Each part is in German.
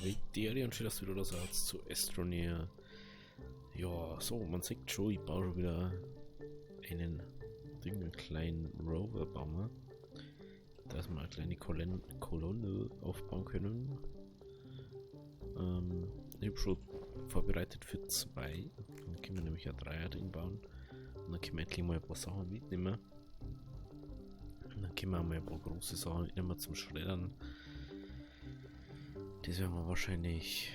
Salutare und schön, dass du wieder da seid zu Astroneer. Ja, so, man sieht schon, ich baue schon wieder einen kleinen Rover bauen, dass wir eine kleine Kolonne aufbauen können. Ich habe schon vorbereitet für 2. Dann können wir nämlich ein 3er-Ding bauen. Und dann können wir endlich mal ein paar Sachen mitnehmen. Und dann können wir mal ein paar große Sachen mitnehmen zum Schreddern. Das werden wir wahrscheinlich...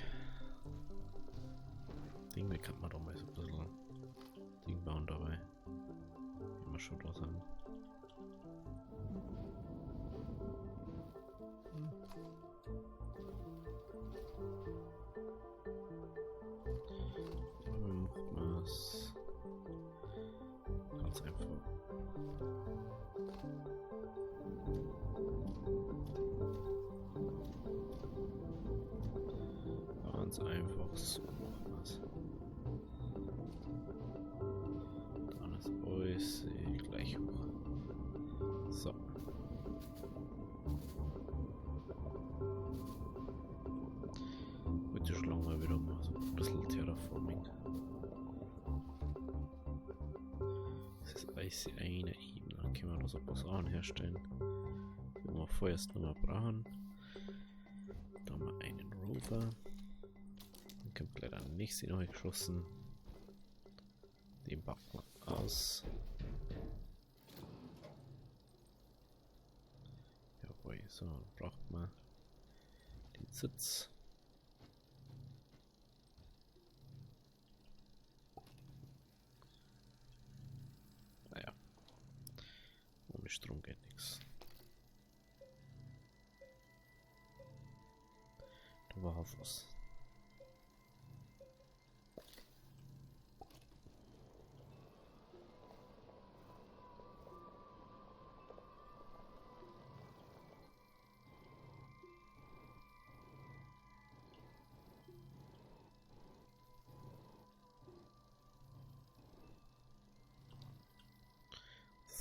Irgendwie kann man da mal so ein bisschen Ding bauen dabei. Wenn wir schon da sind. Wie macht man es? Ganz einfach. Ganz einfach, so machen wir es. Dann ist alles gleich hoch. So. Heute schlagen wir wieder mal so ein bisschen Terraforming. Das ist alles eine Ebene. Dann können wir da so ein paar Sachen herstellen, die wir vorerst noch mal brauchen. Da haben wir einen Rover. Dann kommt leider ein nächster noch geschossen. Den packen wir aus. Jawohl, so, dann braucht man den Sitz. Naja, ohne Strom geht nichts. Da war auch was.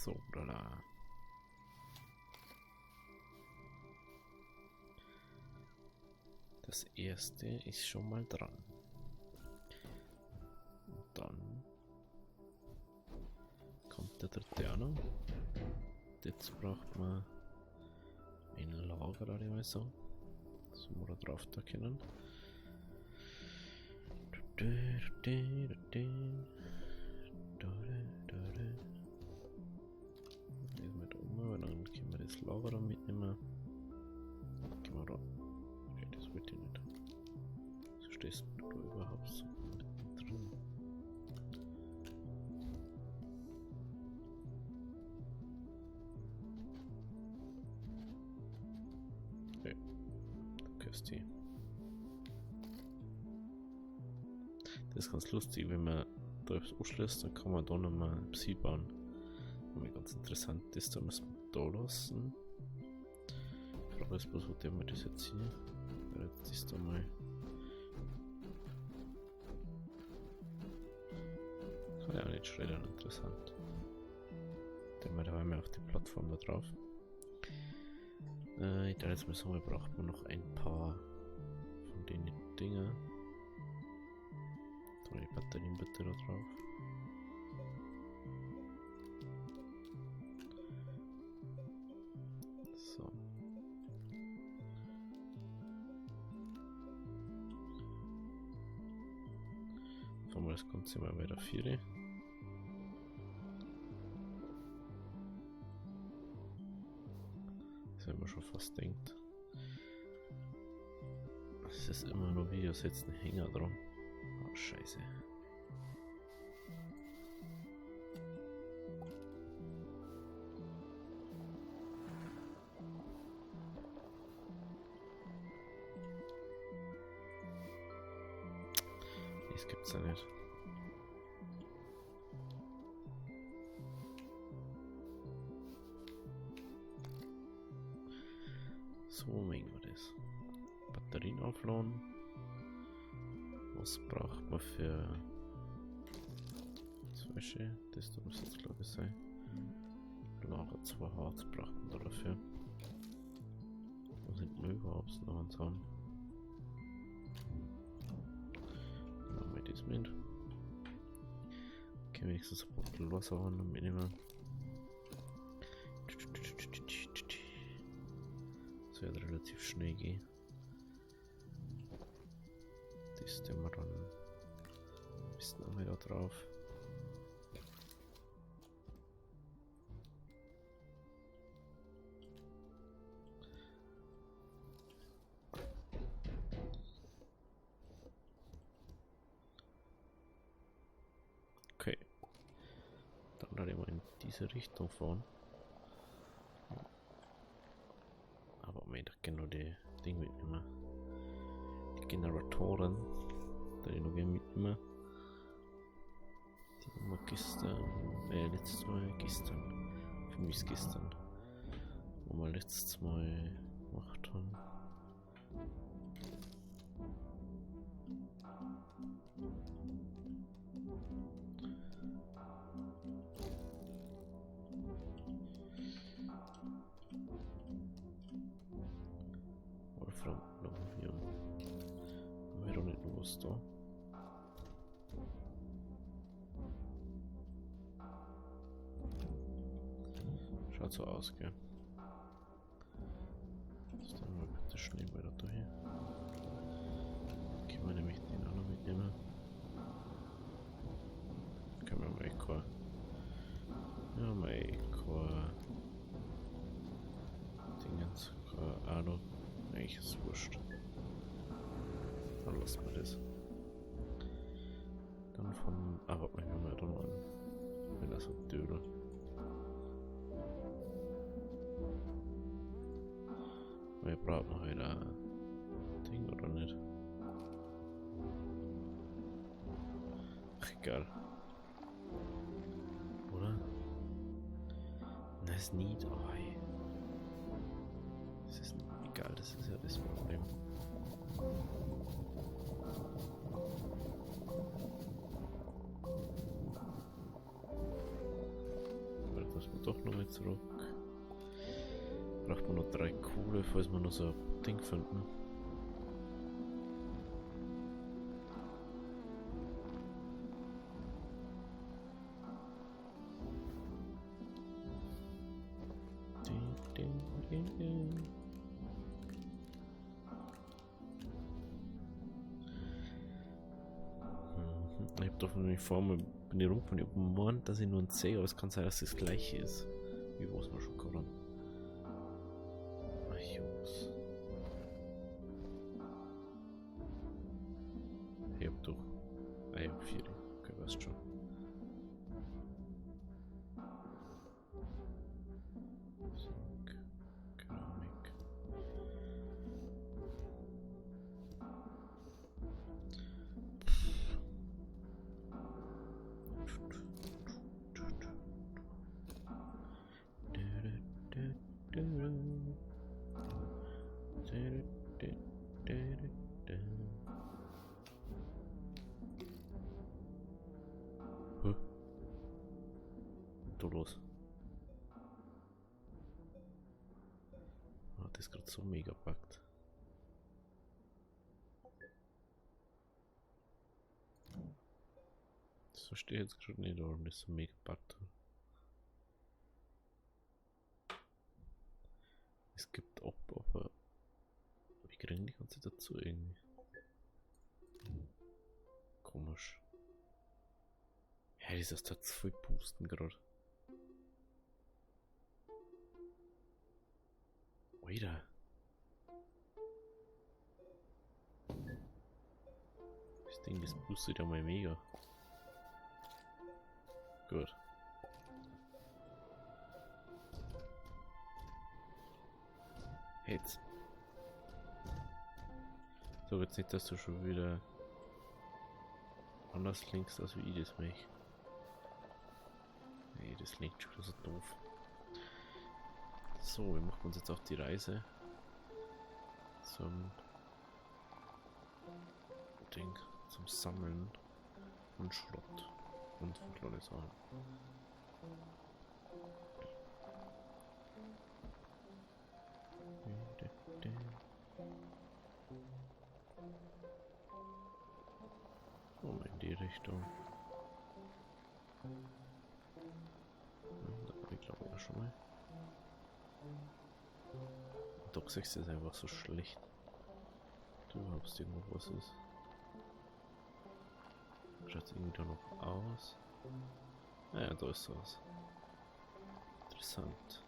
So, da. Das erste ist schon mal dran. Und dann kommt der dritte auch noch. Jetzt braucht man ein Lager oder mal so. Das wir da drauf da können. Lesen wir da um, dann können wir das Lager da mitnehmen. Können wir da. Okay, das wird ja nicht. So stehst du da überhaupt so drin. Okay, du kriegst die. Das ist ganz lustig, wenn man da aufs anschließt, dann kann man da nochmal ein Psi bauen. Und ganz interessant ist, da müssen wir da lassen. Ich frage jetzt bloß, wo der wir das jetzt hier? Jetzt ist da mal. Kann ja auch nicht schreddern, interessant. Den wir da einmal auf die Plattform da drauf. Ich dachte jetzt mal sagen, wir brauchen wir noch ein paar von den Dinger. Da die Batterien bitte da drauf. So. Fahren wir das Ganze mal weiter 4. Das haben wir schon fast denkt. Es ist immer nur Videos, jetzt ein Hänger dran. Oh, scheiße. Das gibt's ja nicht. So machen wir das. Batterien aufladen. Was braucht man für das Wäsche? Das da muss jetzt glaube ich sein. Lager 2 Harz braucht man da dafür. Wo sind wir überhaupt noch uns haben? nichts mit. Okay, wenigstens ein Bottle Wasser mitnehmen. Das wird relativ schnell gehen. Das tun wir dann ein bisschen auch wieder drauf. Okay, dann werde ich mal in diese Richtung fahren. Aber mir da genau die Ding mitnehmen. Die Generatoren, die ich noch gerne mitnehmen. Die haben wir letztes Mal gestern. Für mich ist gestern. Wo wir letztes Mal gemacht haben. Wolfram, hier. Haben wir doch nicht noch was da. Schaut so aus, gell? Jetzt dann mal bitte schnell weiter dahin. Können wir nämlich den auch noch mitnehmen. Können wir mal kein. Ja, mal kein Dingens, kein Alu. Eigentlich ist es wurscht. Dann lassen wir das. Dann von. Aber wir haben ja dann an. Wenn das so Dödel. Wir brauchen noch ein Ding oder nicht? Ach, egal. Oder? Das ist nicht. Oh, ey. Das ist egal, das ist ja das Problem. Aber das muss man doch noch mal zurück. Braucht man noch 3 Kohle, falls wir noch so ein Ding finden. Ich hab doch nämlich vor mir, bin ich rum von hier oben gemeint, dass ich nur ein C, aber es kann sein, dass das gleiche ist, wie was wir schon gehabt haben. Ach, Jungs. Ich hab doch. Ah, ich hab 4. Okay, weißt schon. Keramik. Du los. Oh, das ist gerade so mega buggt. Das verstehe ich jetzt gerade nicht, warum das so mega buggt hat. Es gibt ab, aber wie kriegen die ganze dazu irgendwie? Komisch. Ja, das ist jetzt voll pusten gerade. Alter. Das Ding, das pustet ja mal mega. Gut. Jetzt. So, jetzt nicht, dass du schon wieder anders linkst, als wie ich das möchte. Nee, das linkt schon so doof. So, wir machen uns jetzt auf die Reise zum Ding, zum Sammeln und Schrott und verlorene Sachen. Moment. die Richtung. Da war ich glaube ich auch schon mal. Doch 6 ist einfach so schlecht. Du überhaupt irgendwo was ist. Schaut irgendwie da noch aus. Ah ja, da ist was. Interessant.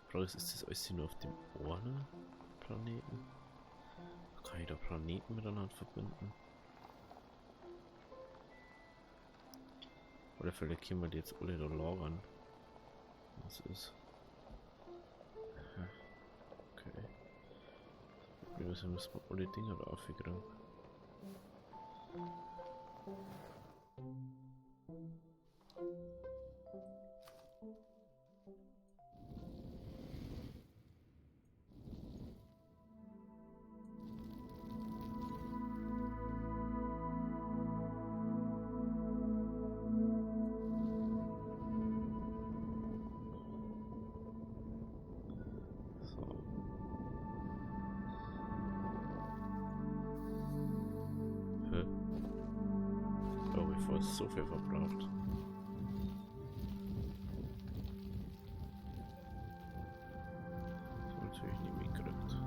Frage ist das alles hier nur auf dem einen Planeten? Kann ich da Planeten miteinander verbinden? Auf alle Fälle können wir die jetzt alle da lagern. Was ist? Ja, okay. Wir müssen alle Dinger da aufkriegen. Bevor es so viel verbraucht. Das natürlich nicht mitgekriegt.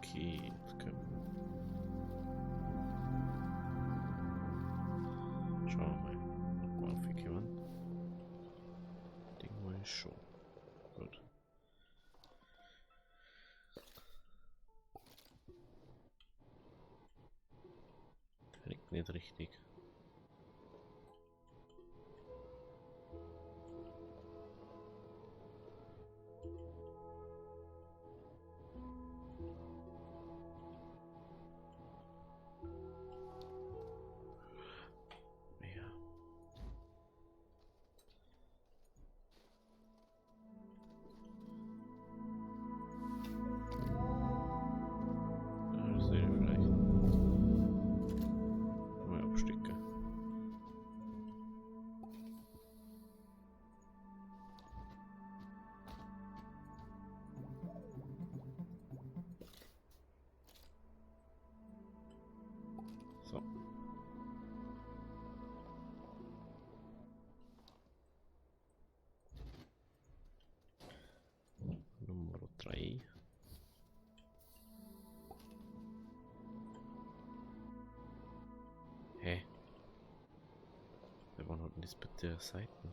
Okay, jetzt können wir. Schauen wir mal. Noch mal aufgekommen. Ding mal schon. Gut. Liegt nicht richtig. So. Nummer 3. Hä? Wir waren halt nicht bei der Seiten.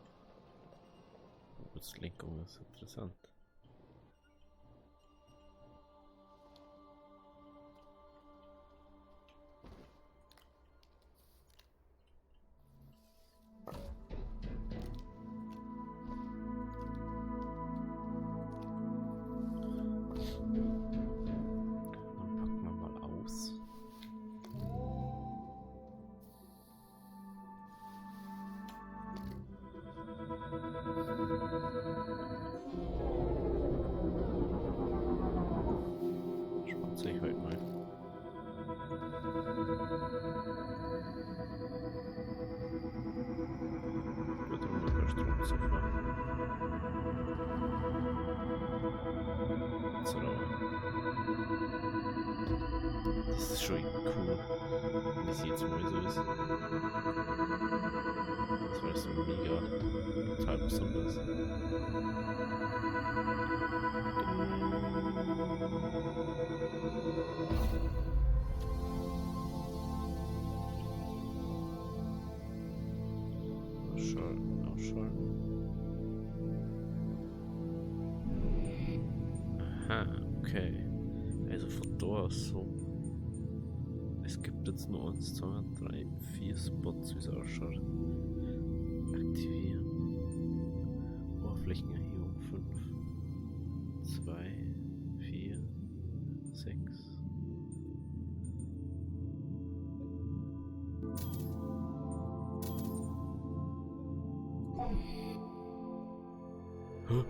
Lenkung ist interessant. Das ist schon cool, wie sie jetzt mal so ist. Das war so mega, total besonders. Ausschalten. Aha, okay. Also von da aus so. Es gibt jetzt nur 1, 2, 3, 4 Spots, wie es ausschaut. Aktivieren. Oberflächenerhebung 5, 2, 4, 6. Huh?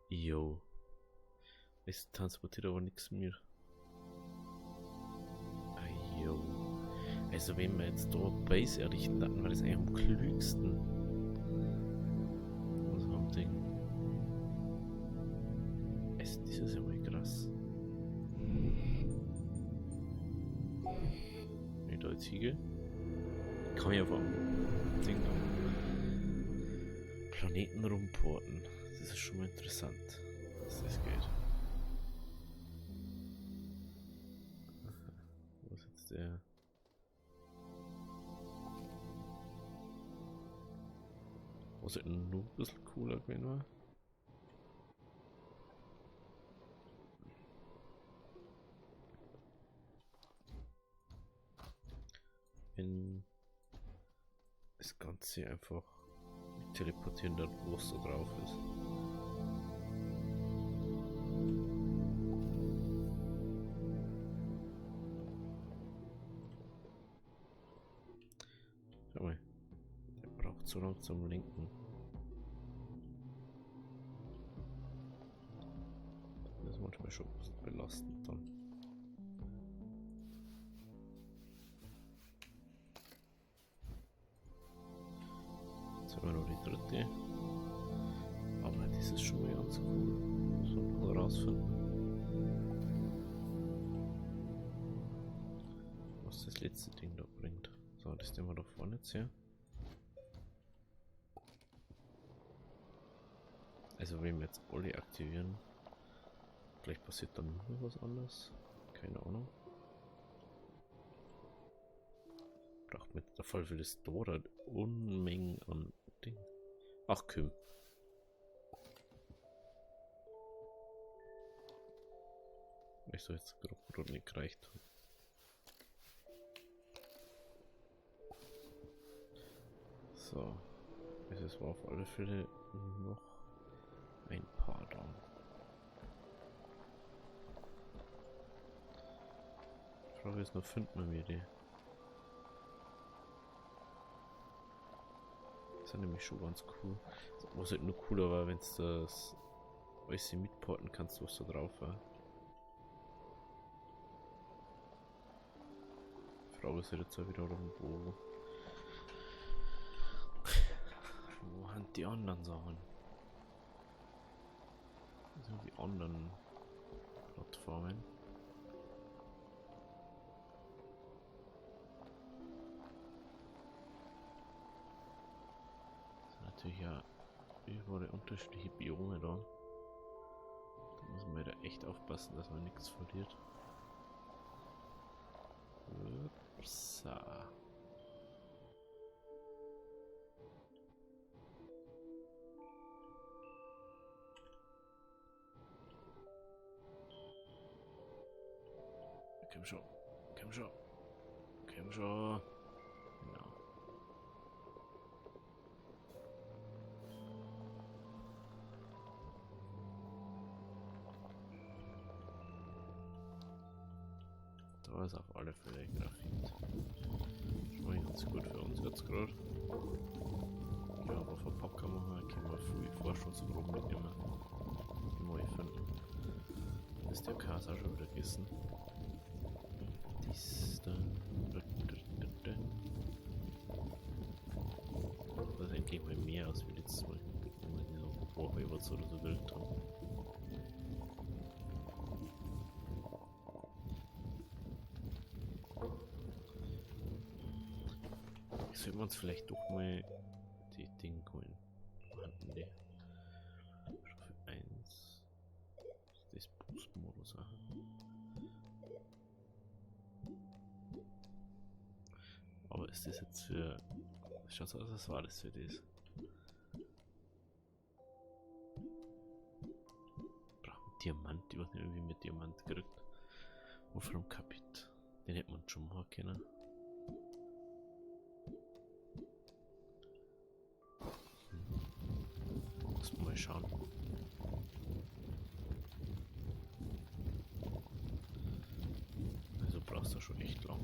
Jo. Es transportiert aber nichts mehr. Ah, jo. Also wenn wir jetzt da Base errichten, dann war das eigentlich am klügsten. Also am Ding. Also das ist ja mal krass. Wenn ich da jetzt hingehe, kann ich einfach am Ding am Planeten rumporten. Das ist schon mal interessant, dass das geht. Wo ist jetzt der? Was halt nur ein bisschen cooler gewesen war. Wenn das Ganze einfach teleportieren, dort wo es da drauf ist. Schau mal, der braucht so lang zum Linken. Das ist manchmal schon belastend dann. Jetzt haben wir noch die dritte. Aber das ist schon mal ganz cool. Muss man mal rausfinden, was das letzte Ding da bringt. So, das nehmen wir da vorne jetzt her. Also wenn wir jetzt alle aktivieren, vielleicht passiert dann noch was anderes. Keine Ahnung. Braucht mit der Fall für das Dora Unmengen an Ding. Ach, Küm. Ich soll jetzt Gruppenrunde nicht gereicht haben. So. Es war auf alle Fälle noch ein paar da. Die Frage ist nur, finden wir die? Das ist nämlich schon ganz cool. Was halt nur cooler war, wenn es das alles mitporten kannst, was da drauf war. Die Frage ist halt jetzt auch wieder wo sind die anderen Sachen? Was sind die anderen Plattformen? Natürlich ja überall unterschiedliche Biome da. Da muss man ja echt aufpassen, dass man nichts verliert. Upsa. Komm schon, komm schon, komm schon. Genau. Da ist auf alle Fälle Graphit. Schon mal ganz gut für uns jetzt gerade. Ja, aber Verpacker machen, können wir viel Forschungsproben mitnehmen. Die neu finden. Dann ist der Kase auch schon wieder gegessen. Dies dann. Das ist eigentlich mal mehr als wir letztes Mal. Wenn wir diese Woche oder so wild haben. Sollten wir uns vielleicht doch mal die Dinge holen. Wo hatten die? Stufe 1. Das Boost-Modus. Aber ist das jetzt für. Schaut so aus, als war das für das. Brauchen Diamant, ich weiß nicht, wie man Diamant kriegt. Wofür ein Kapit? Den hätte man schon machen können. schauen. Also brauchst du schon echt lang.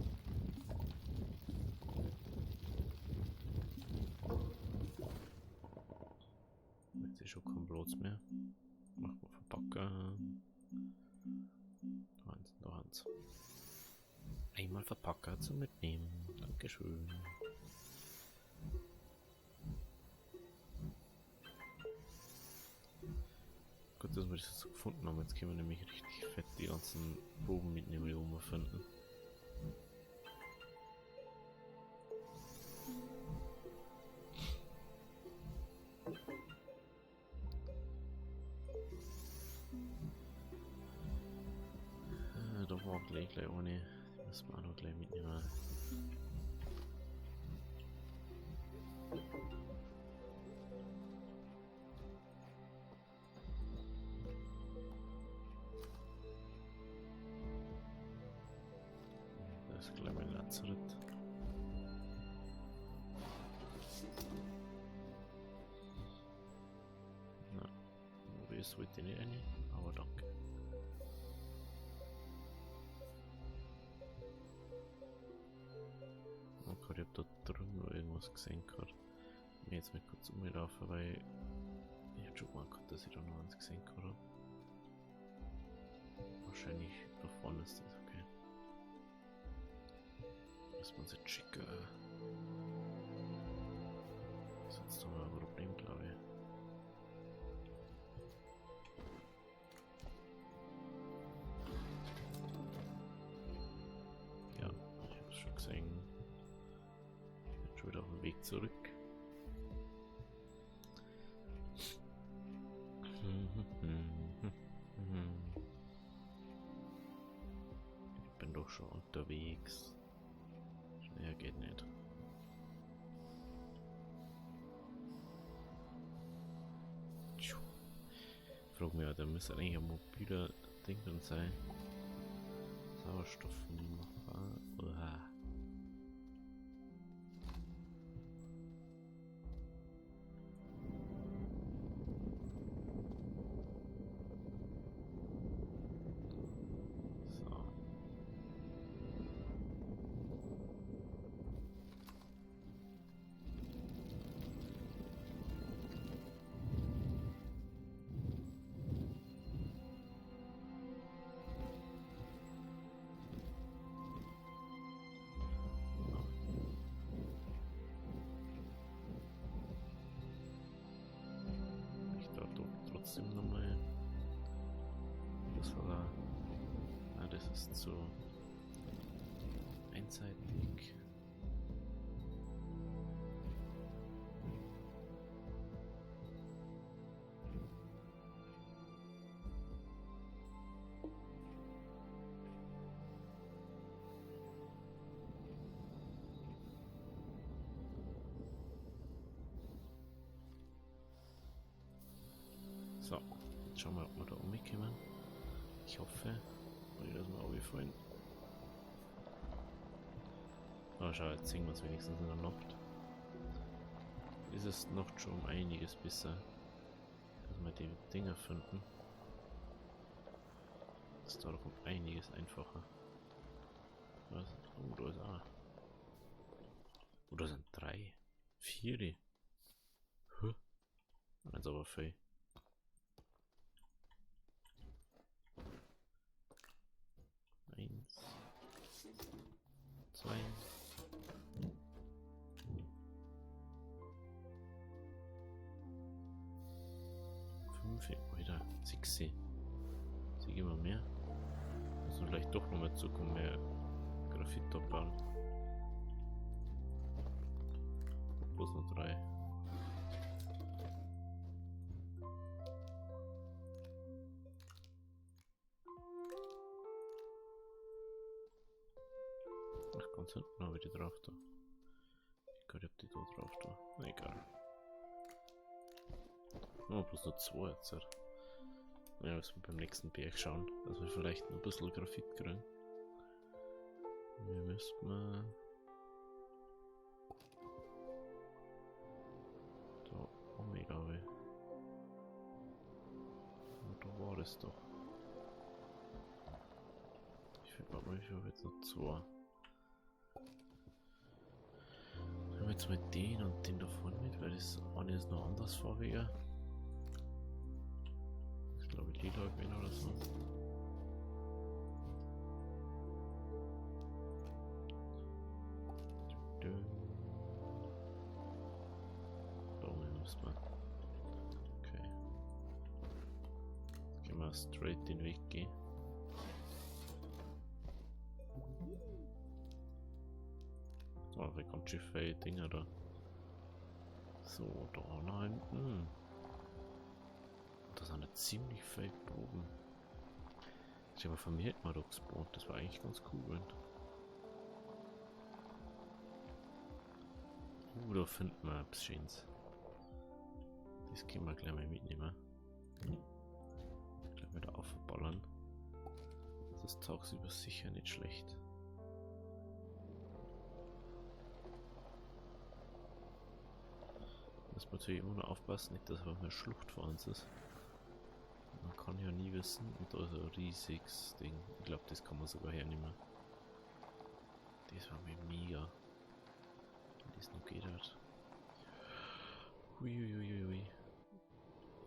Jetzt ist schon kein Platz mehr. Machen wir verpacken. Da haben's. Einmal verpacken zum Mitnehmen. Dankeschön. Gut, dass wir das jetzt so gefunden haben. Jetzt können wir nämlich richtig fett die ganzen Proben mitnehmen, die wir finden. Da war gleich ohne. Die müssen wir auch noch gleich mitnehmen. Das ist gleich mein Lazarett. Na, wo ist heute nicht eine? Aber danke. Ich habe da drüben noch irgendwas gesehen gerade. Ich bin jetzt mal kurz umgelaufen, weil ich hab schon mal gehabt, dass ich da noch eins gesehen habe. Wahrscheinlich da vorne ist das, okay. Müssen wir uns jetzt schicken. Das ist jetzt doch mal ein Problem, glaube ich. Ja, ich habe es schon gesehen. Schon wieder auf dem Weg zurück. Ich bin doch schon unterwegs. Schneller geht nicht. Ich frage mich, da müsste eigentlich ein mobiler Ding dann sein. Sauerstoffmacher. Oha. Trotzdem nochmal. Das war da. Ah, das ist so einseitig. So, jetzt schauen wir, ob wir da umkommen. Ich hoffe, dass wir runterfallen. Aber schau, jetzt sehen wir uns wenigstens in der Nacht. Ist es noch schon um einiges besser, dass wir die Dinger finden. Das ist doch um einiges einfacher. Was? Oh, da ist auch. Oh, da sind 3. 4. Huh. Das ist aber viel. Eins, 2, 5, wieder 6. Sie immer mehr. Also vielleicht doch noch mal zukommen, mehr Graphit abbauen. Bloß noch 3. Ach, ganz hinten habe ich die drauf da. Ich glaube, ich hab die da drauf da. Na, egal. Oh, bloß noch 2 jetzt. Ja, müssen wir beim nächsten Berg schauen, dass wir vielleicht noch ein bisschen Graphit kriegen. Wir müssen mal da oben, glaube ich. das doch. Ich finde mal, ich habe jetzt noch zwei. Ich habe jetzt mal den und den davon mit, weil das eine ist noch anders vorher. Ich glaube, lila gewesen oder so. Okay. Jetzt gehen wir straight den Weg gehen. So, da kommt viele Dinger da. So, da nach hinten. Da sind ja ziemlich viele Proben. Ich habe von mir hätten wir da gespawnt, das war eigentlich ganz cool. Da finden wir etwas Schönes. Das können wir gleich mal mitnehmen. Gleich wieder aufballern. Das ist tagsüber sicher nicht schlecht. Muss man natürlich immer noch aufpassen, nicht, dass eine Schlucht vor uns ist. Man kann ja nie wissen, und da ist ein riesiges Ding. Ich glaube, das kann man sogar hernehmen. Das war mir mega. Wenn das noch geht hat. Huiuiuiui.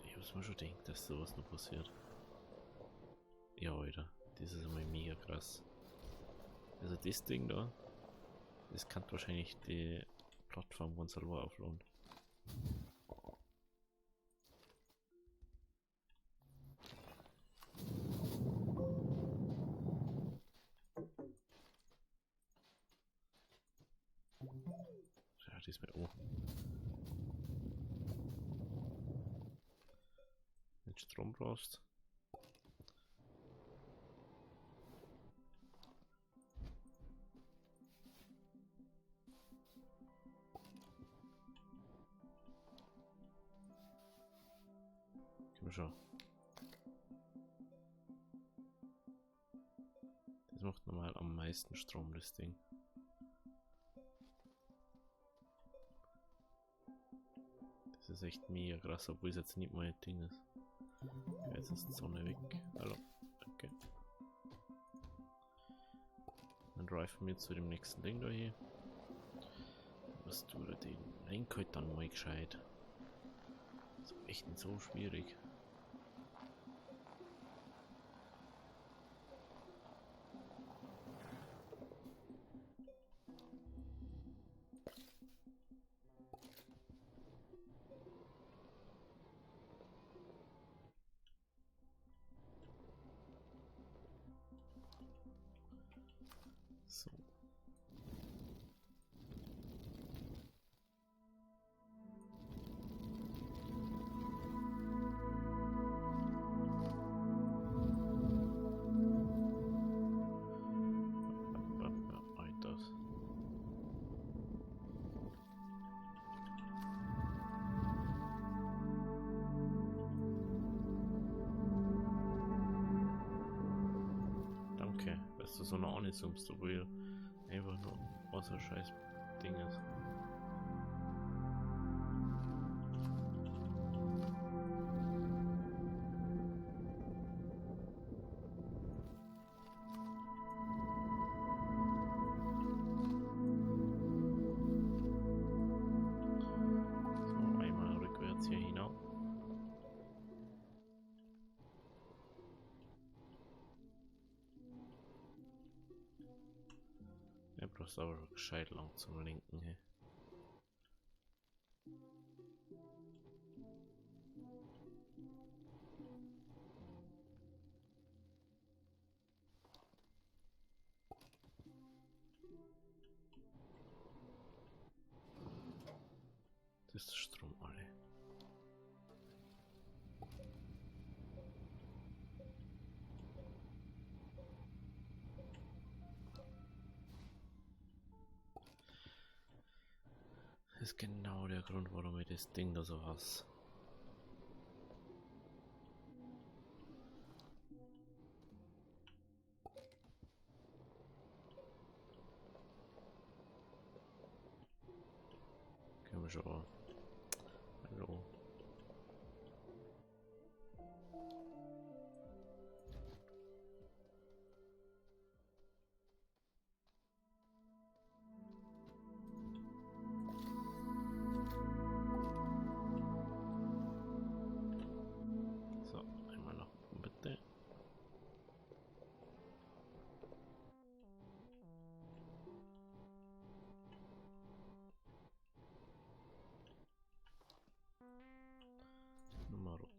Ich hab's mir schon gedacht, dass sowas noch passiert. Ja, Alter. Das ist einmal mega krass. Also das Ding da, das kann wahrscheinlich die Plattform von selber aufladen. Ja, die ist mir oben. Wenn du Strom brauchst. Können wir schon. Das macht normal am meisten Strom, das Ding. Das ist echt mega krass, obwohl es jetzt nicht mein Ding ist. Okay, jetzt ist die Sonne weg. Hallo. Okay. Dann driven wir zu dem nächsten Ding da hier. Was tut er den? Lenk halt dann mal gescheit. Das ist echt nicht so schwierig. So. Danke, dass du so eine Ahnung summst, obwohl einfach nur außer scheiß Ding ist. So, einmal rückwärts hier hinauf. Er braucht aber gescheit lang zum Linken, hey. Das ist der Strom alle. Das ist genau der Grund, warum ich das Ding da so hasse. Können wir schon. Hallo.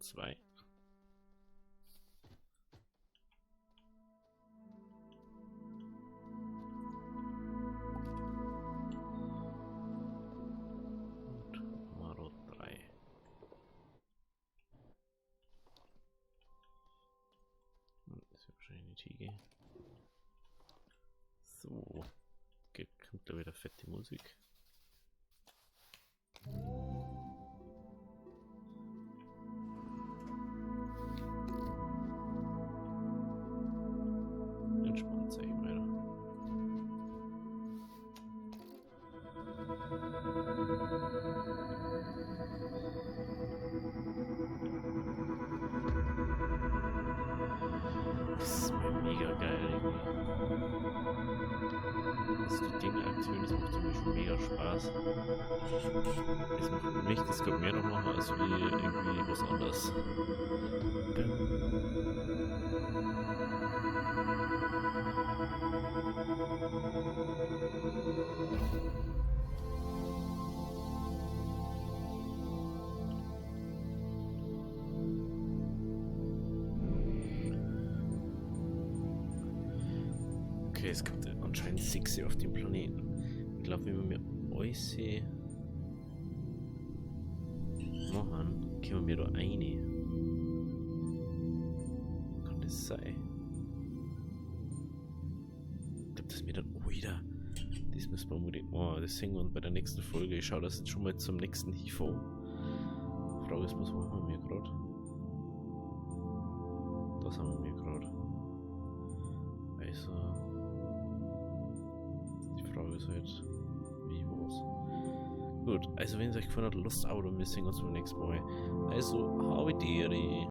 2. Und Maro 3. Das ist ja wahrscheinlich eine Tiege. So. Kommt da wieder fette Musik. Entspannt, sag ich mal. Das ist mir mega geil irgendwie. Das die Dinge-Aktion, das macht irgendwie schon mega Spaß. Das macht mich, das kommt mehr noch machen, als wie irgendwie was anderes. Okay, es gibt anscheinend 6 auf dem Planeten. Ich glaube, wenn wir alles machen, können wir da eine. Kann das sein? Ich glaube, dass wir dann. Oh, wieder. Das müssen wir unbedingt. Oh, das sehen wir uns bei der nächsten Folge. Ich schaue das jetzt schon mal zum nächsten HIFO. Die Frage ist, was machen wir gerade? Das haben wir gerade. Also. Die Frage ist halt, wie was. Gut, also wenn es euch gefallen hat, lasst ein Abo und wir sehen uns beim nächsten Mal. Also, habe die Ehre.